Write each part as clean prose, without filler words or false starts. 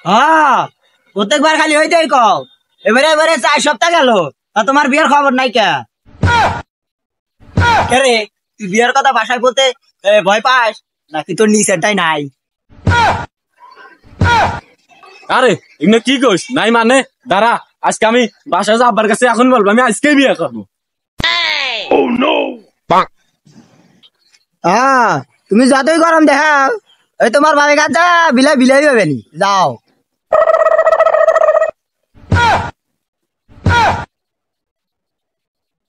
হ্যাঁ, প্রত্যেকবার খালি হইতেই কও। এবারে এবারে 4 সপ্তাহ গেল, আর তোমার বিয়ের খবর নাই কে? রে, তুই বিয়ের কথা বাসায় বলতে ভয় পাস নাকি তোর নিচেরটাই নাই? আরে এমনি কি কইস নাই মানে? দাঁড়া, আজকে আমি বাসা যা আব্বার কাছে এখন বলবো আমি আজকেই বিয়ে করবো। হ্যাঁ, তুমি যতই গরম দেখাও, ওই তোমার বাড়ির কাছে বিলাই বিলাই হবে নি, যাও।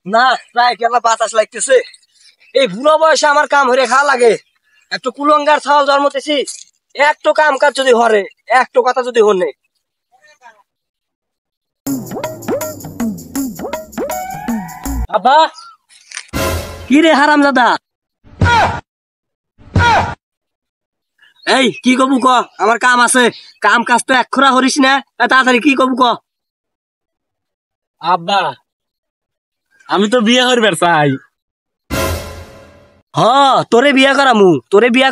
না, প্রায় কেলা বাতাস লাগতেছে। এই বুড়ো বয়সে আমার কাম হরে খাওয়া লাগে। একটু কুলঙ্গার ছাওয়াল জন্মতেছি, একটু কাম কাজ যদি হরে, একটু কথা যদি হনে। আব্বা, কি রে হারাম দাদা? এই কি কবু ক, আমার কাম আছে। কাম কাজ তো এক্ষরা হরিস না, তাড়াতাড়ি কি কবু ক। আব্বা, আমি তো বিয়ে করবার চাই। হ, তোরে বিয়া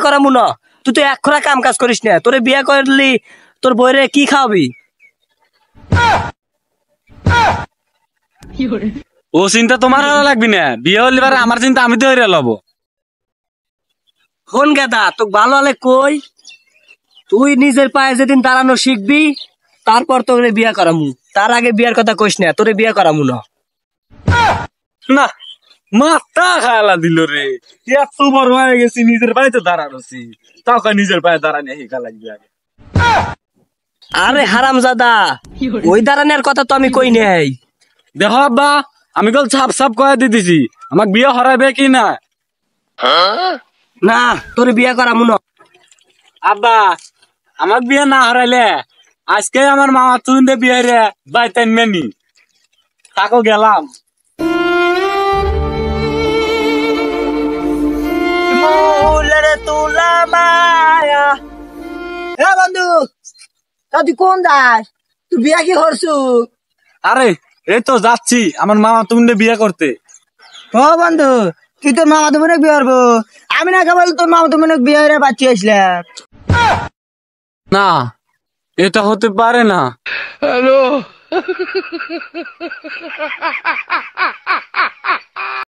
করামু না। তুই তো এক্ষরা কাম কাজ করিস না, তোরে বিয়া করলি তোর বইরে কি খাওয়াবি? ও চিন্তা তোমার হওয়া লাগবি না, বিয়ে হলে পারে আমার চিন্তা আমি তো হইরে লব। হন গেদা, তোকে ভালো হলে কই, তুই নিজের পায়ে যেদিন দাঁড়ানো শিখবি তারপর তোরে বিয়া করামু। তার আগে বিয়ার কথা কইস না, তোরে বিয়া করামু না। না, মাথা খায়ালা দিল রে। এত বড় হয়ে গেছি, নিজের পায়ে তো দাঁড়ানোছি, তাও নিজের পায়ে দাঁড়ানি শিখা লাগবে আগে। আরে হারাম জাদা, ওই দাঁড়ানোর কথা তো আমি কই নাই। দেখো আব্বা, আমি কল ছাপ ছাপ কয়ে দিতেছি, আমাক বিয়ে হরাইবে কি না? না, তোরে বিয়া করামু না। আব্বা, আমাক বিয়ে না হরাইলে আজকে আমার মামা তুই বিয়ে রে বাইতেন মেনি তাকো গেলাম। তুলা মায়া। এ বন্ধু, তুই কোন যাস? তুই বিয়া কি করছু? আরে এই তো যাচ্ছি আমার মামা তুমি বিয়ে করতে। ও বন্ধু, তুই তোর মামা তুমি বিয়ে করবো? আমি না কেবল তোর মামা তুমি বিয়ে হয়ে বাচ্চা আসলাম। না, এটা হতে পারে না। হ্যালো।